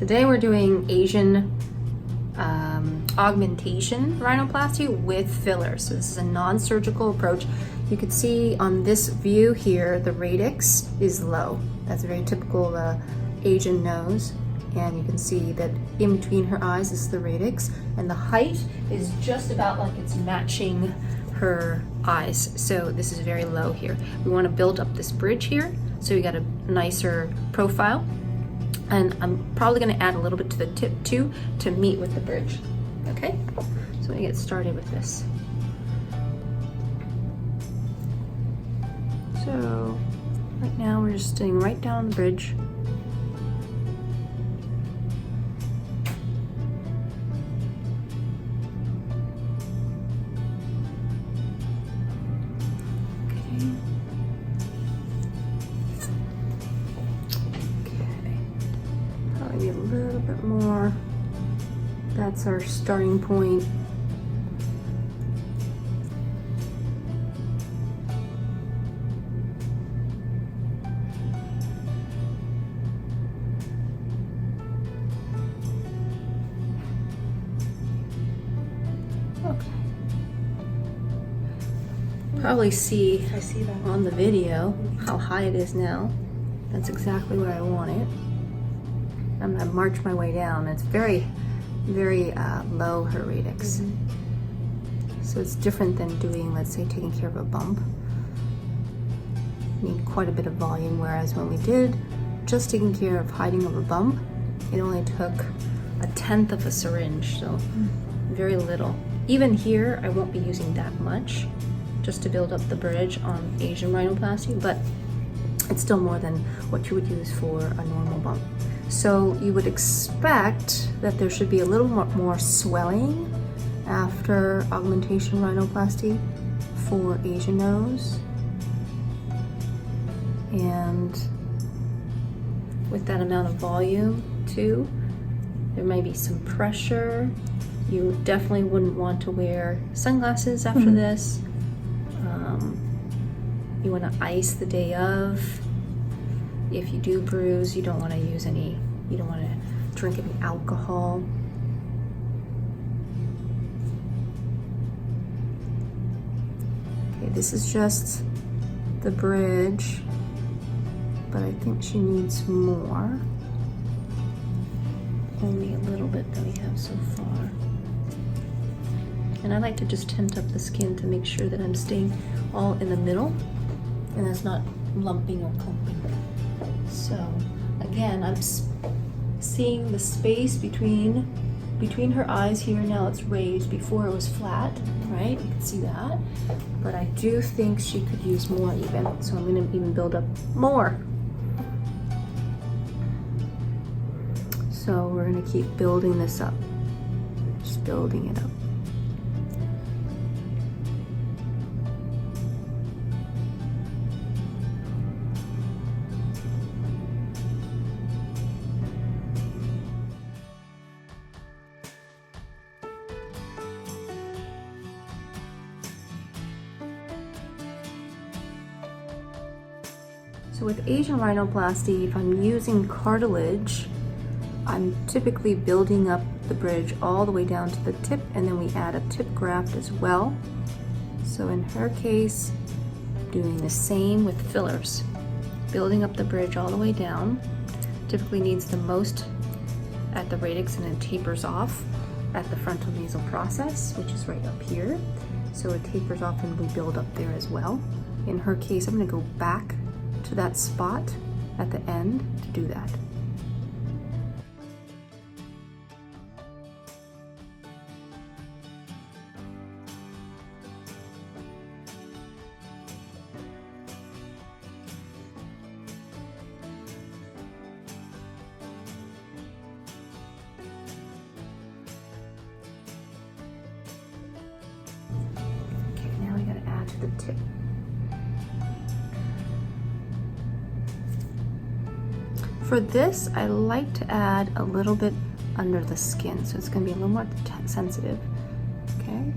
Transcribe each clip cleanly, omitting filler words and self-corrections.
Today we're doing Asian augmentation rhinoplasty with fillers. So this is a non-surgical approach. You can see on this view here, the radix is low. That's a very typical Asian nose. And you can see that in between her eyes is the radix, and the height is just about like it's matching her eyes. So this is very low here. We want to build up this bridge here so we got a nicer profile. And I'm probably going to add a little bit to the tip too to meet with the bridge. Okay, so I'm going to get started with this. So right now we're just sitting right down the bridge. Probably a little bit more. That's our starting point. Okay. Probably see that on the video how high it is now. That's exactly where I want it. I'm gonna march my way down. It's very low, her radix. So it's different than doing, let's say, taking care of a bump. You need quite a bit of volume, whereas when we did just taking care of hiding of a bump, it only took 1/10 of a syringe, so very little. Even here, I won't be using that much just to build up the bridge on Asian rhinoplasty, but it's still more than what you would use for a normal bump. So you would expect that there should be a little more swelling after augmentation rhinoplasty for Asian nose. And with that amount of volume too, there may be some pressure. You definitely wouldn't want to wear sunglasses after this. You want to ice the day of. If you do bruise, you don't want to use any, you don't want to drink any alcohol. Okay, this is just the bridge, but I think she needs more. Only a little bit that we have so far. And I like to just tint up the skin to make sure that I'm staying all in the middle and it's not lumping or clumping. So again, I'm seeing the space between her eyes here. Now it's raised. Before it was flat, right? You can see that. But I do think she could use more even. So I'm gonna even build up more. So we're gonna keep building this up. Just building it up. So with Asian rhinoplasty, if I'm using cartilage, I'm typically building up the bridge all the way down to the tip, and then we add a tip graft as well. So in her case, doing the same with fillers. Building up the bridge all the way down. Typically needs the most at the radix and then tapers off at the frontal nasal process, which is right up here. So it tapers off and we build up there as well. In her case, I'm gonna go back to that spot at the end to do that. Okay, now we gotta add to the tip. For this, I like to add a little bit under the skin, so it's going to be a little more sensitive. Okay.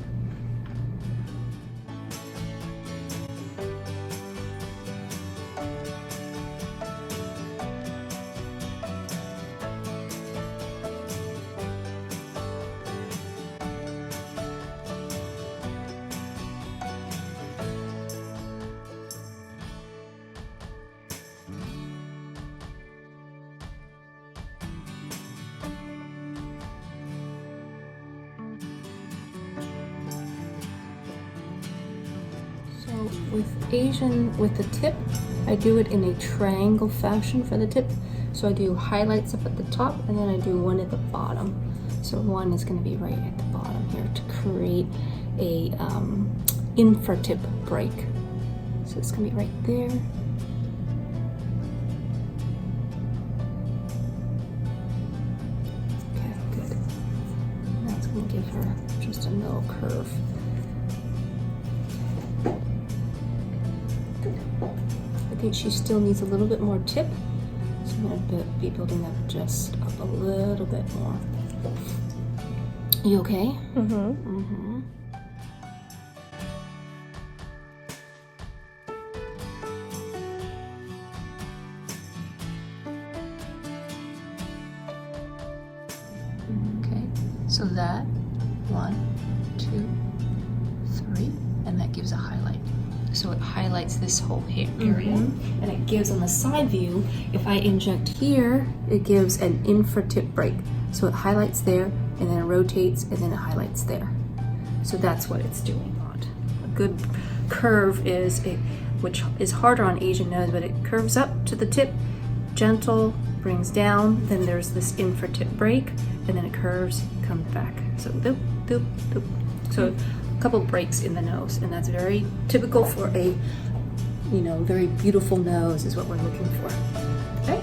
with the tip, I do it in a triangle fashion for the tip. So I do highlights up at the top and then I do one at the bottom. So one is going to be right at the bottom here to create a infra-tip break. So it's going to be right there. Okay, good. That's going to give her just a little curve. Good. I think she still needs a little bit more tip. So I'm going to be building that just up a little bit more. You okay? Mm-hmm. Mm-hmm. Okay, so that 1, 2, 3, and that gives a highlight. So it highlights this whole area, and it gives on the side view, if I inject here, it gives an infra-tip break. So it highlights there, and then it rotates, and then it highlights there. So that's what it's doing. A good curve is, which is harder on Asian nose, but it curves up to the tip, gentle, brings down, then there's this infra-tip break, and then it curves, comes back. So doop, doop, doop. So a couple breaks in the nose, and that's very typical for a, very beautiful nose is what we're looking for. Okay.